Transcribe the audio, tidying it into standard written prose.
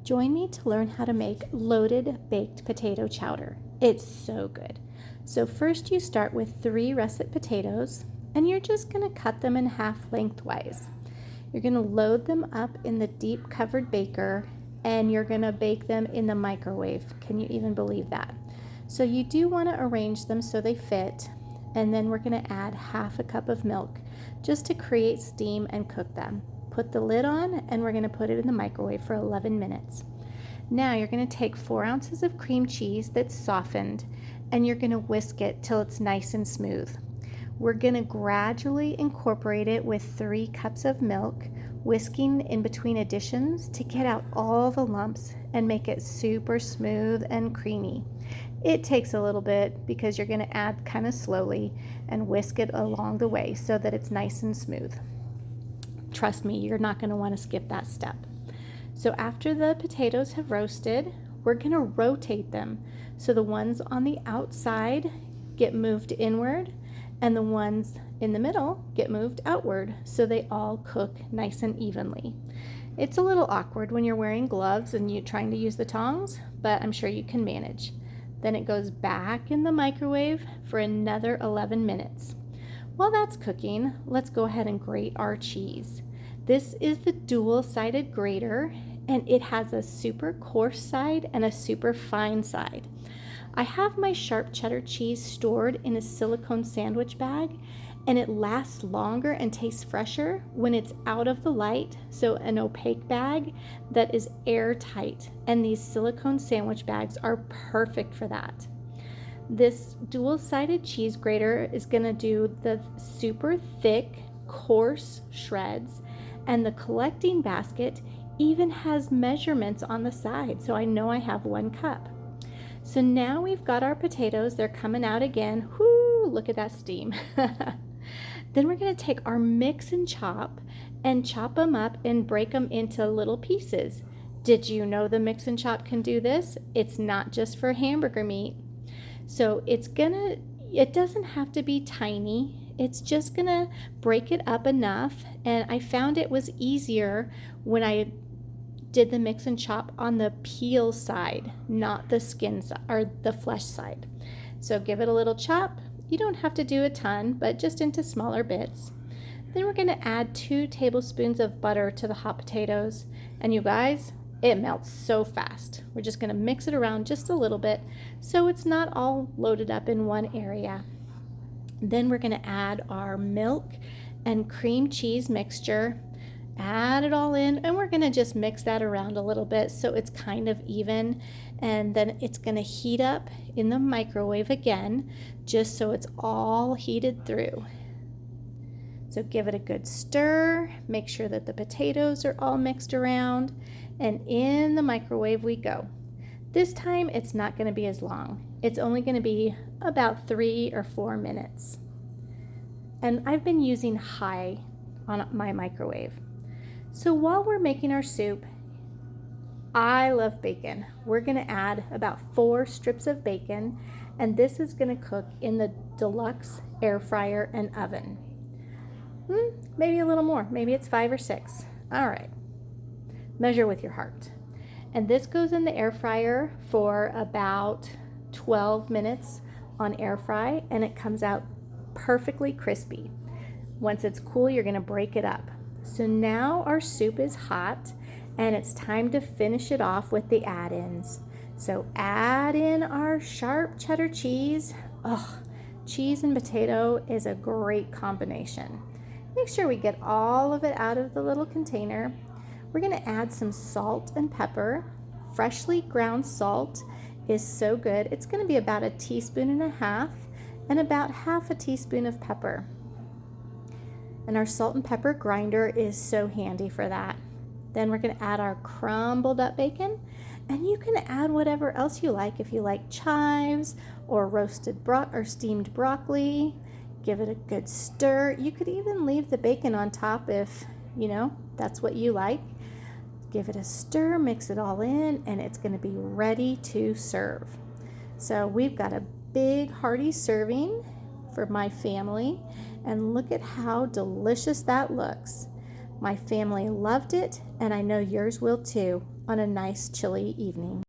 Join me to learn how to make loaded baked potato chowder. It's so good. So first you start with 3 russet potatoes, and you're just going to cut them in half lengthwise. You're going to load them up in the deep covered baker, and you're going to bake them in the microwave. Can you even believe that? So you do want to arrange them so they fit, and then we're going to add half a cup of milk just to create steam and cook them. Put the lid on, and we're going to put it in the microwave for 11 minutes. Now you're going to take 4 ounces of cream cheese that's softened, and you're going to whisk it till it's nice and smooth. We're going to gradually incorporate it with 3 cups of milk, whisking in between additions to get out all the lumps and make it super smooth and creamy. It takes a little bit because you're going to add kind of slowly and whisk it along the way so that it's nice and smooth. Trust me, you're not going to want to skip that step. So after the potatoes have roasted, we're going to rotate them so the ones on the outside get moved inward and the ones in the middle get moved outward so they all cook nice and evenly. It's a little awkward when you're wearing gloves and you're trying to use the tongs, but I'm sure you can manage. Then it goes back in the microwave for another 11 minutes. While that's cooking, let's go ahead and grate our cheese. This is the dual-sided grater, and it has a super coarse side and a super fine side. I have my sharp cheddar cheese stored in a silicone sandwich bag, and it lasts longer and tastes fresher when it's out of the light, so an opaque bag that is airtight, and these silicone sandwich bags are perfect for that. This dual-sided cheese grater is going to do the super thick, coarse shreds, and the collecting basket even has measurements on the side, so I know I have 1 cup. So now we've got our potatoes. They're coming out again. Whoo, look at that steam. Then we're going to take our mix and chop them up and break them into little pieces. Did you know the mix and chop can do this? It's not just for hamburger meat. So it doesn't have to be tiny. It's just gonna break it up enough, and I found it was easier when I did the mix and chop on the peel side, not the skin side or the flesh side. So give it a little chop. You don't have to do a ton, but just into smaller bits. Then we're gonna add 2 tablespoons of butter to the hot potatoes, and you guys, it melts so fast. We're just gonna mix it around just a little bit so it's not all loaded up in one area. Then we're gonna add our milk and cream cheese mixture, add it all in, and we're gonna just mix that around a little bit so it's kind of even, and then it's gonna heat up in the microwave again, just so it's all heated through. So give it a good stir, make sure that the potatoes are all mixed around, and in the microwave we go. This time it's not going to be as long. It's only going to be about 3 or 4 minutes. And I've been using high on my microwave. So while we're making our soup, I love bacon. We're going to add about 4 strips of bacon, and this is going to cook in the deluxe air fryer and oven. Maybe a little more. Maybe it's 5 or 6. All right. Measure with your heart. And this goes in the air fryer for about 12 minutes on air fry, and it comes out perfectly crispy. Once it's cool, you're going to break it up. So now our soup is hot, and it's time to finish it off with the add-ins. So add in our sharp cheddar cheese. Cheese and potato is a great combination. Make sure we get all of it out of the little container. We're going to add some salt and pepper. Freshly ground salt is so good. It's going to be about 1.5 teaspoons and about 1/2 teaspoon of pepper. And our salt and pepper grinder is so handy for that. Then we're going to add our crumbled up bacon, and you can add whatever else you like. If you like chives or roasted or steamed broccoli, give it a good stir. You could even leave the bacon on top if, that's what you like. Give it a stir, mix it all in, and it's going to be ready to serve. So we've got a big hearty serving for my family, and look at how delicious that looks. My family loved it, and I know yours will too. on a nice chilly evening.